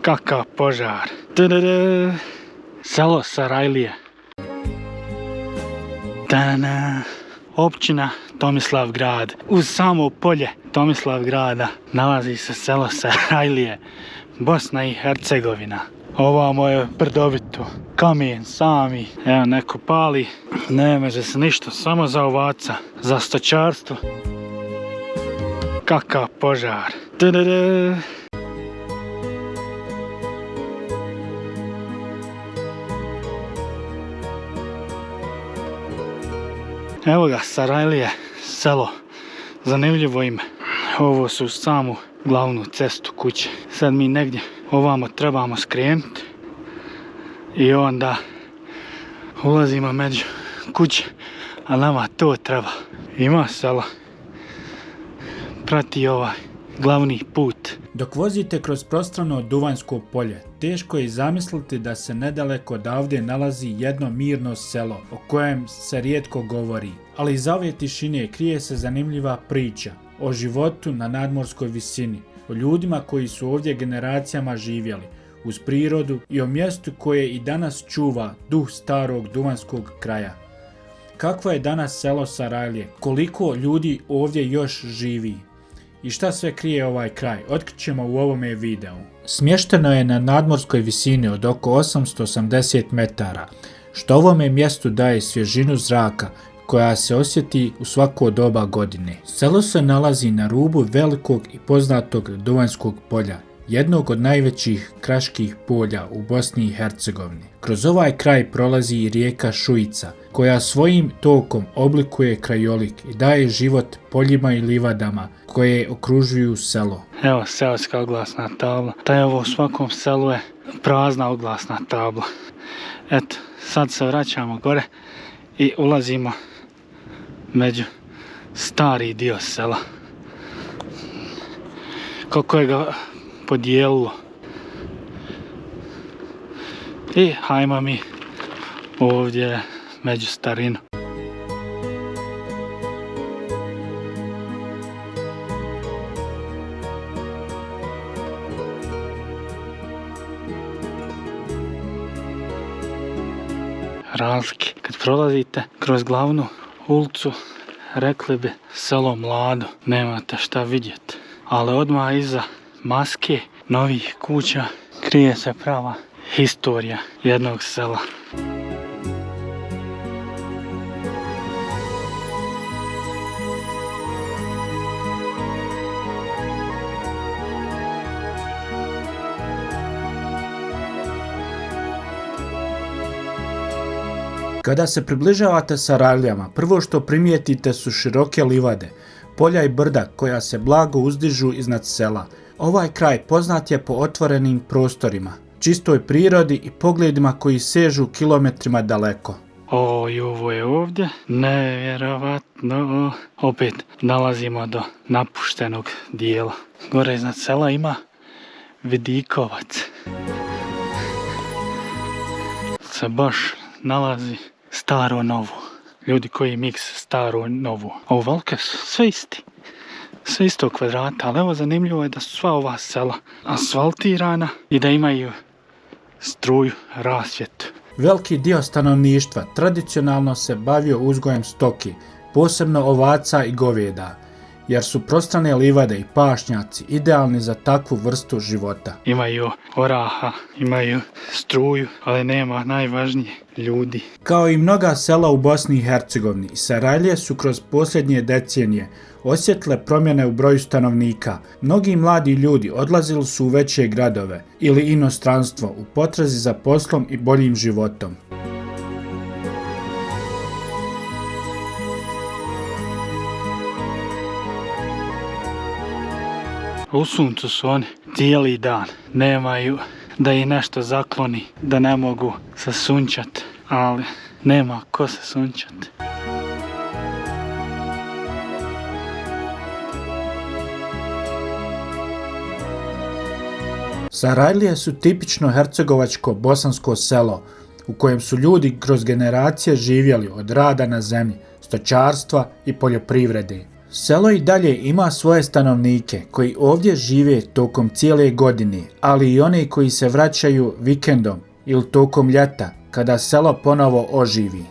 Kakav požar. Selo Sarajlije. Općina Tomislavgrad. Uz samo polje Tomislavgrada nalazi se selo Sarajlije, Bosna i Hercegovina. Ovamo je brdovito, kamen sami, evo neko pali, ne može se ništa, samo za ovaca, za stočarstvo. Kakav požar. Evo ga, Sarajlije, selo, zanimljivo ime. Ovo su samu glavnu cestu kuće. Sad mi negdje ovamo trebamo skrenuti i onda ulazimo među kuće, a nama to treba. Ima sela, prati ovaj glavni put. Dok vozite kroz prostrano Duvanjsko polje, teško je zamisliti da se nedaleko odavde nalazi jedno mirno selo o kojem se rijetko govori. Ali iza ove tišine krije se zanimljiva priča o životu na nadmorskoj visini, o ljudima koji su ovdje generacijama živjeli, uz prirodu i o mjestu koje i danas čuva duh starog duvanjskog kraja. Kakvo je danas selo Sarajlije? Koliko ljudi ovdje još živi? I šta sve krije ovaj kraj? Otkrićemo u ovome videu. Smješteno je na nadmorskoj visini od oko 880 metara, što ovome mjestu daje svježinu zraka koja se osjeti u svako doba godine. Selo se nalazi na rubu velikog i poznatog Duvanjskog polja, jednog od najvećih kraških polja u Bosni i Hercegovini. Kroz ovaj kraj prolazi i rijeka Šujica, koja svojim tokom oblikuje krajolik i daje život poljima i livadama koje okružuju selo. Evo seoska oglasna tabla. Ta je ovo u svakom selu je prazna oglasna tabla. Eto, sad se vraćamo gore i ulazimo među stari dio sela. Kako je ga podijelilo. I hajmo mi ovdje među starinu. Razlike. Kad prolazite kroz glavnu ulicu, rekli bi selo mlado, nemate šta vidjeti. Ali odmah iza maske novih kuća krije se prava historija jednog sela. Kada se približavate Sarajlijama, prvo što primijetite su široke livade, polja i brda koja se blago uzdižu iznad sela. Ovaj kraj poznat je po otvorenim prostorima, čistoj prirodi i pogledima koji sežu kilometrima daleko. Oj, ovo je ovdje nevjerovatno. Opet nalazimo do napuštenog dijela. Gore iznad sela ima vidikovac. Se baš nalazi staro novo. Ljudi koji miks staro novo. Ovo velike su sve isti. Sve isto kvadrata, ali evo zanimljivo je da su sva ova sela asfaltirana i da imaju struju, rasvjetu. Veliki dio stanovništva tradicionalno se bavio uzgojem stoke, posebno ovaca i goveda, jer su prostrane livade i pašnjaci idealni za takvu vrstu života. Imaju oraha, imaju struju, ali nema najvažnije ljudi. Kao i mnoga sela u Bosni i Hercegovini, Sarajlije su kroz posljednje decenije osjetile promjene u broju stanovnika. Mnogi mladi ljudi odlazili su u veće gradove ili inostranstvo u potrazi za poslom i boljim životom. U suncu su oni cijeli dan. Nemaju da ih nešto zakloni, da ne mogu se sunčati, ali nema ko se sunčati. Sarajlije su tipično hercegovačko bosansko selo u kojem su ljudi kroz generacije živjeli od rada na zemlji, stočarstva i poljoprivrede. Selo i dalje ima svoje stanovnike koji ovdje žive tokom cijele godine, ali i one koji se vraćaju vikendom ili tokom ljeta kada selo ponovo oživi.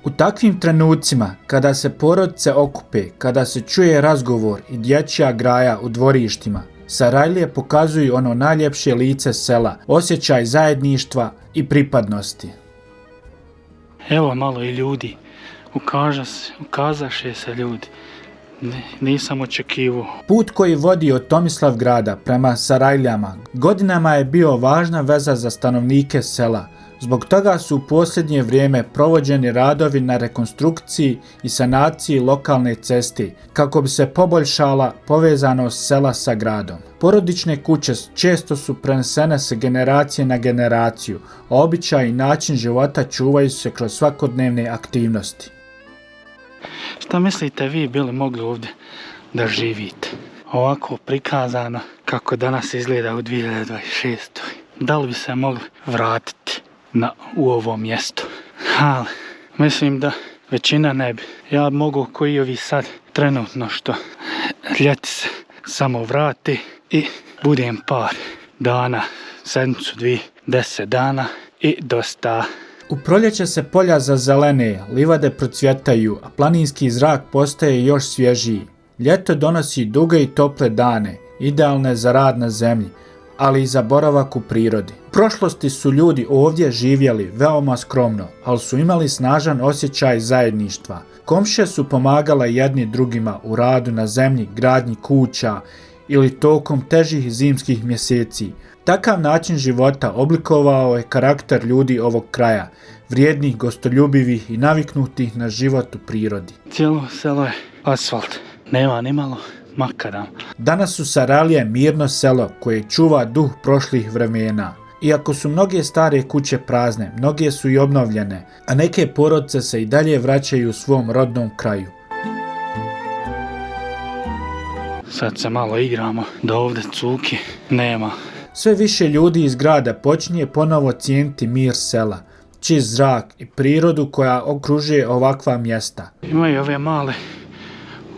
U takvim trenucima, kada se porodice okupe, kada se čuje razgovor i dječja graja u dvorištima, Sarajlije pokazuju ono najljepše lice sela, osjećaj zajedništva i pripadnosti. Evo malo i ljudi, ukazaše se ljudi, nisam očekivao. Put koji vodi od Tomislavgrada prema Sarajljama godinama je bio važna veza za stanovnike sela. Zbog toga su u posljednje vrijeme provođeni radovi na rekonstrukciji i sanaciji lokalne ceste kako bi se poboljšala povezanost sela sa gradom. Porodične kuće često su prenesene sa generacije na generaciju, a običaj i način života čuvaju se kroz svakodnevne aktivnosti. Šta mislite vi bili mogli ovdje da živite? Ovako prikazano kako danas izgleda u 2026. Da li bi se mogli vratiti u ovo mjesto? Ali mislim da većina ne bi. Ja mogu koji ovi sad trenutno što ljeti se samo vrati i budem par dana, sedmicu, 2, 10 dana i dosta. U proljeće se polja zazelene, livade procvjetaju, a planinski zrak postaje još svježiji. Ljeto donosi duge i tople dane, idealne za rad na zemlji, ali i za boravak u prirodi. U prošlosti su ljudi ovdje živjeli veoma skromno, ali su imali snažan osjećaj zajedništva. Komšije su pomagale jedni drugima u radu na zemlji, gradnji kuća ili tokom težih zimskih mjeseci. Takav način života oblikovao je karakter ljudi ovog kraja, vrijednih, gostoljubivih i naviknutih na život u prirodi. Cijelo selo je asfalt, nema ni malo makadam. Danas su Sarajlije mirno selo koje čuva duh prošlih vremena. Iako su mnoge stare kuće prazne, mnoge su i obnovljene, a neke porodice se i dalje vraćaju u svom rodnom kraju. Sad se malo igramo da ovdje cuki nema. Sve više ljudi iz grada počinje ponovo cijeniti mir sela, čist zrak i prirodu koja okružuje ovakva mjesta. Imaju ove male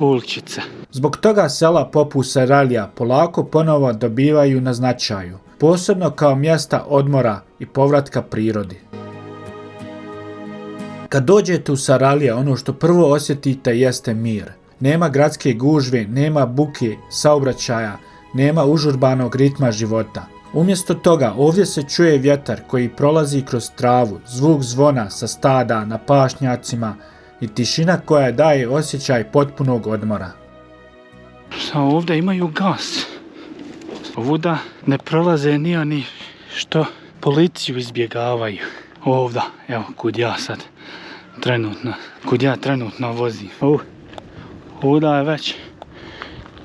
uličice. Zbog toga sela poput Sarajlija polako ponovo dobivaju na značaju, posebno kao mjesta odmora i povratka prirodi. Kad dođete u Sarajlije, ono što prvo osjetite jeste mir. Nema gradske gužve, nema buke, saobraćaja, nema užurbanog ritma života. Umjesto toga ovdje se čuje vjetar koji prolazi kroz travu, zvuk zvona sa stada na pašnjacima i tišina koja daje osjećaj potpunog odmora. Šta ovdje imaju gas? Ovuda ne prolaze ni oni što policiju izbjegavaju. Ovdje, evo kud ja trenutno vozim. Ovdje je već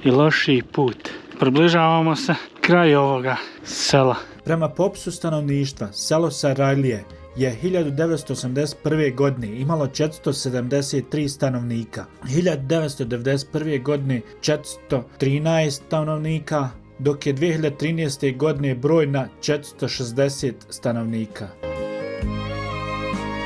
i lošiji put. Približavamo se kraju ovoga sela. Prema popisu stanovništva, selo Sarajlije je 1981. godine imalo 473 stanovnika, 1991. godine 413 stanovnika, dok je 2013. godine broj na 460 stanovnika.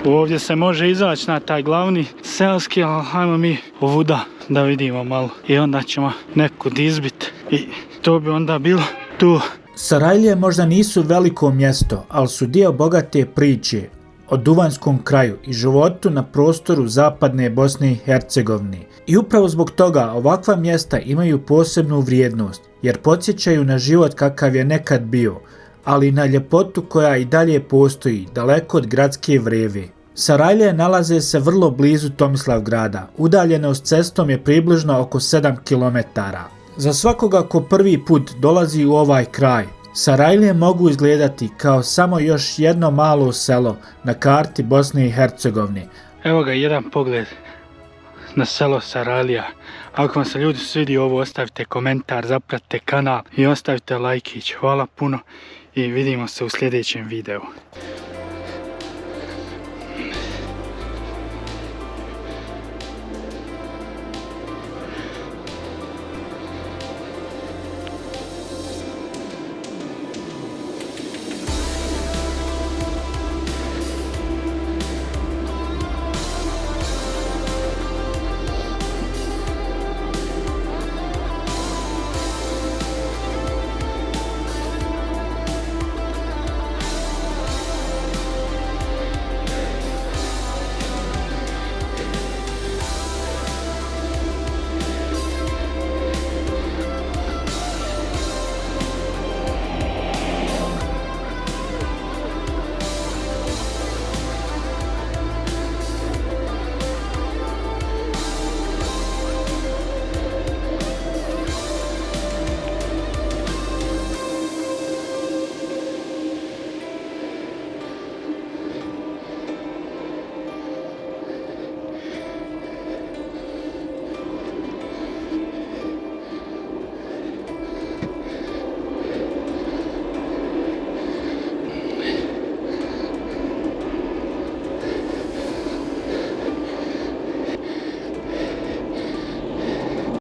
Ovdje se može izaći na taj glavni selski, ali hajmo mi ovuda da vidimo malo. I onda ćemo nekud izbiti i to bi onda bilo tu. Sarajlije možda nisu veliko mjesto, ali su dio bogate priče o Duvanjskom kraju i životu na prostoru zapadne Bosne i Hercegovine. I upravo zbog toga ovakva mjesta imaju posebnu vrijednost, jer podsjećaju na život kakav je nekad bio, ali i na ljepotu koja i dalje postoji, daleko od gradske vreve. Sarajlije nalaze se vrlo blizu Tomislavgrada, udaljenost cestom je približno oko 7 km. Za svakoga ko prvi put dolazi u ovaj kraj, Sarajlije mogu izgledati kao samo još jedno malo selo na karti Bosne i Hercegovine. Evo ga jedan pogled na selo Sarajlija. Ako vam se ljudi svidi ovo, ostavite komentar, zapratite kanal i ostavite lajkić. Hvala puno i vidimo se u sljedećem videu.